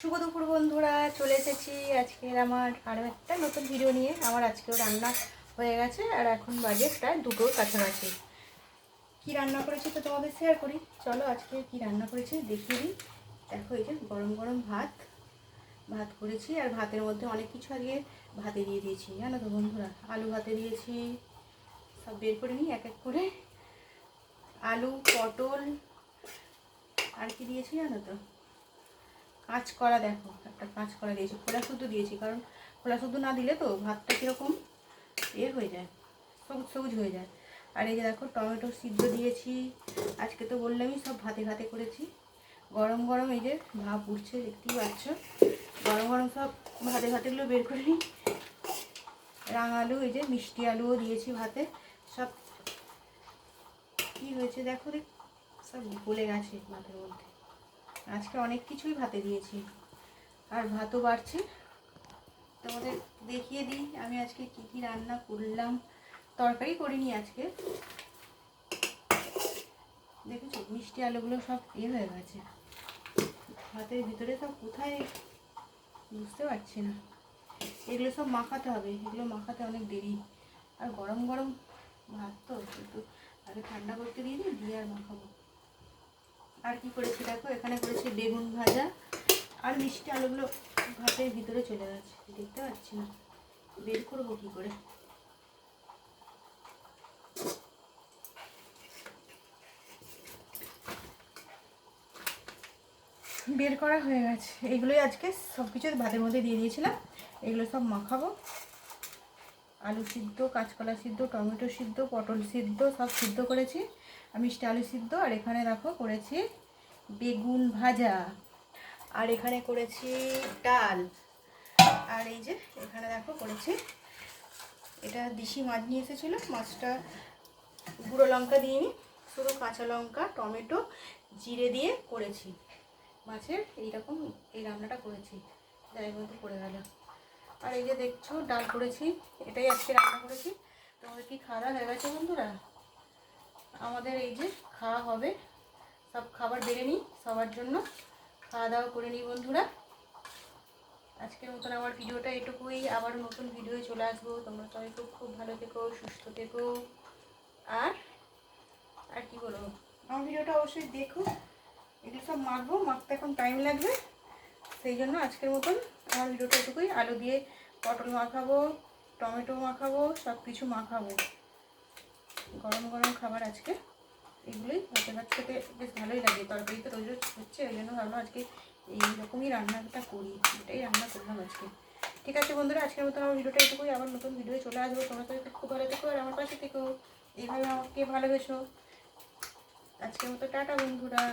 শুভ দুপুর বন্ধুরা, চলে এসেছি আজকের আমার আরও একটা নতুন ভিডিও নিয়ে। আমার আজকেও রান্না হয়ে গেছে আর এখন বাজে প্রায় 2টোর কাছাকাছি। কী রান্না করেছি তো তোমাদের শেয়ার করি। চলো আজকে কি রান্না করেছি দেখিয়ে দিই। দেখো, এই যে গরম গরম ভাত করেছি আর ভাতের মধ্যে অনেক কিছু আজকে ভাতে দিয়ে দিয়েছি, জানো তো বন্ধুরা। আলু ভাতে দিয়েছি, সব বের করে নিই এক এক করে। আলু, পটল আর কি দিয়েছি জানো তো, কাঁচকলা। দেখো, একটা কাঁচকলা দিয়েছি, খোলা শুদ্ধ দিয়েছি, কারণ খোলা শুদ্ধ না দিলে তো ভাতটা কীরকম হয়ে যায়, সবুজ সবুজ হয়ে যায়। আর এই যে দেখো, টমেটো সিদ্ধ দিয়েছি। আজকে তো বললামই সব ভাতে ভাতে করেছি। গরম গরম এই যে ভাপ উঠছে, দেখতেই পাচ্ছ। গরম গরম সব ভাতে ভাতেগুলো বের করে নিই। রাঙালু, এই যে মিষ্টি আলুও দিয়েছি ভাতে। সব কী হয়েছে দেখো, সব গলে গেছে ভাতের মধ্যে। আজকে অনেক কিছুই ভাতে দিয়েছি আর ভাতও বাড়ছে। তোমাদের দেখিয়ে দিই আমি আজকে কি কি রান্না করলাম। তরকারি করিনি আজকে, দেখেছো মিষ্টি আলুগুলো সব হয়ে গেছে ভাতের ভিতরে, সব কোথায় বুঝতে পারছি না। এগুলো সব মাখাতে হবে, এগুলো মাখাতে অনেক দেরি। আর গরম গরম ভাত তো একটু আগে ঠান্ডা করতে দিয়ে আর মাখাবো। আর কি করেছি দেখো, এখানে করেছি বেগুন ভাজা আর মিষ্টি আলুগুলো ভাতের ভিতরে চলে গেছে, দেখতে পাচ্ছি না, বের করবো কি করে। বের করা হয়ে গেছে। এগুলোই আজকে সব কিছু ভাতের মধ্যে দিয়ে দিয়েছিলাম, এগুলো সব মাখাবো। আলু সিদ্ধ, কাঁচকলা সিদ্ধ, টমেটো সিদ্ধ, পটল সিদ্ধ সব সিদ্ধ করেছি, আর মিষ্টি আলু সিদ্ধ। আর এখানে দেখো করেছি বেগুন ভাজা, আর এখানে করেছি ডাল। আর এই যে এখানে দেখো করেছি, এটা দেশি মাছ নিয়ে এসেছিলো, মাছটা গুঁড়ো লঙ্কা দিইনি, শুধু কাঁচা লঙ্কা, টমেটো, জিরে দিয়ে করেছি মাছের এইরকম এই রান্নাটা করেছি, যাই মধ্যে পড়ে গেল। আর এই যে দেখছো ডাল করেছি, এটাই আজকে রান্না করেছি। তোমাদের কি খাওয়া দাওয়া হয়ে গেছে বন্ধুরা? আমাদের এই যে খাওয়া হবে, সব খাবার বেড়ে নিই, সবার জন্য খাওয়া দাওয়া করে নিই বন্ধুরা। আজকের মতন আমার ভিডিওটা এটুকুই, আবার নতুন ভিডিও চলে আসবো। তোমরা সবাই খুব খুব ভালো থেকো, সুস্থ থেকো। আর আর কি বলবো, আমার ভিডিওটা অবশ্যই দেখো। এগুলো সব মাখতে এখন টাইম লাগবে, সেই জন্য আজকের মতন আমার ভিডিওটা এটুকুই। আলু দিয়ে পটল মাখাবো, টমেটো মাখাবো, সব কিছু মাখাবো। গরম গরম খাবার আজকে, এগুলোই ভাতে ভাত খেতে বেশ ভালোই লাগে। তরকারি তো রোজ রোজ হচ্ছে, ওই জন্য ভাবলাম আজকে এইরকমই রান্নাটা করি, এটাই রান্না করলাম আজকে। ঠিক আছে বন্ধুরা, আজকের মতন আমার ভিডিওটা এটুকুই, আবার নতুন ভিডিও চলে আসবো। তোমরা সবাই খুব ভালো থেকো আর আমার পাশে থেকো, এইভাবে আমাকে ভালোবেসো। আজকের মতো টাটা বন্ধুরা।